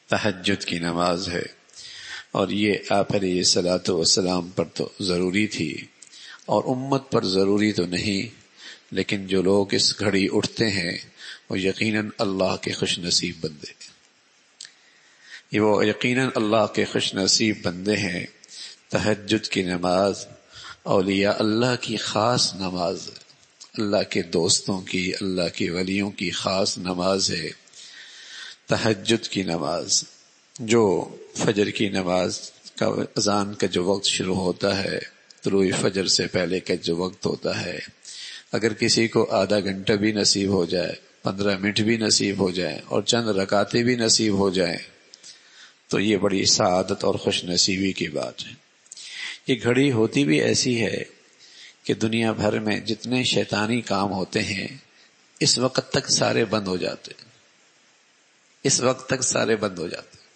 تہجد کی نماز ہے، اور یہ آپ علیہ الصلوۃ والسلام پر تو ضروری تھی اور امت پر ضروری تو نہیں، لیکن جو لوگ اس گھڑی اٹھتے ہیں وہ یقیناً اللہ کے خوش نصیب بندے، یہ وہ یقیناً اللہ کے خوش نصیب بندے ہیں۔ تہجد کی نماز اولیاء اللہ کی خاص نماز ہے، اللہ کے دوستوں کی، اللہ کے ولیوں کی خاص نماز ہے تہجد کی نماز۔ جو فجر کی نماز کا اذان کا جو وقت شروع ہوتا ہے، طلوع فجر سے پہلے کا جو وقت ہوتا ہے، اگر کسی کو آدھا گھنٹہ بھی نصیب ہو جائے، 15 منٹ بھی نصیب ہو جائے اور چند رکعتیں بھی نصیب ہو جائیں تو یہ بڑی سعادت اور خوش نصیبی کی بات ہے۔ یہ گھڑی ہوتی بھی ایسی ہے کہ دنیا بھر میں جتنے شیطانی کام ہوتے ہیں اس وقت تک سارے بند ہو جاتے ہیں، اس وقت تک سارے بند ہو جاتے ہیں۔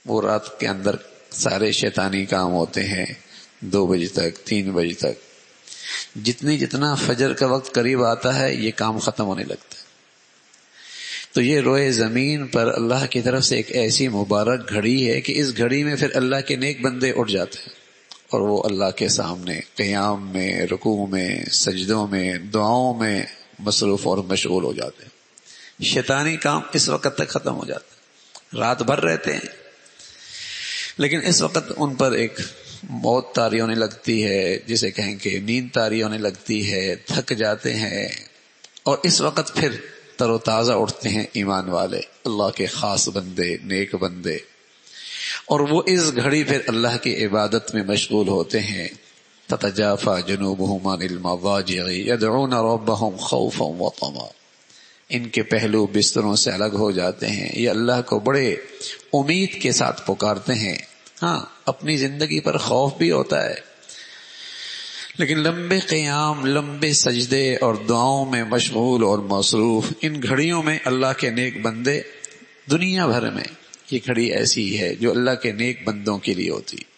وہ رات کے اندر سارے شیطانی کام ہوتے ہیں 2 بجے تک، 3 بجے تک، جتنا فجر کا وقت قریب آتا ہے یہ کام ختم ہونے لگتا ہے۔ تو یہ روئے زمین پر اللہ کی طرف سے ایک ایسی مبارک گھڑی ہے کہ اس گھڑی میں پھر اللہ کے نیک بندے اٹھ جاتے ہیں اور وہ اللہ کے سامنے قیام میں، رکوع میں، سجدوں میں، دعاؤں میں مصروف اور مشغول ہو جاتے ہیں۔ شیطانی کام اس وقت تک ختم ہو جاتا ہے، رات بھر رہتے ہیں، لیکن اس وقت ان پر ایک موت طاری ہونے لگتی ہے، جسے کہیں کہ نیند طاری ہونے لگتی ہے، تھک جاتے ہیں، اور اس وقت پھر تر و تازہ اٹھتے ہیں ایمان والے، اللہ کے خاص بندے، نیک بندے، اور وہ اس گھڑی پھر اللہ کی عبادت میں مشغول ہوتے ہیں۔ تتجافى جنوبهم عن المضاجع يدعون ربهم خوفا وطمعا، ان کے پہلو بستروں سے الگ ہو جاتے ہیں، یہ اللہ کو بڑے امید کے ساتھ پکارتے ہیں۔ ہاں، اپنی زندگی پر خوف بھی ہوتا ہے، لیکن لمبے قیام، لمبے سجدے اور دعاؤں میں مشغول اور مصروف ان گھڑیوں میں اللہ کے نیک بندے، دنیا بھر میں یہ گھڑی ایسی ہے جو اللہ کے نیک بندوں کے لیے ہوتی ہے۔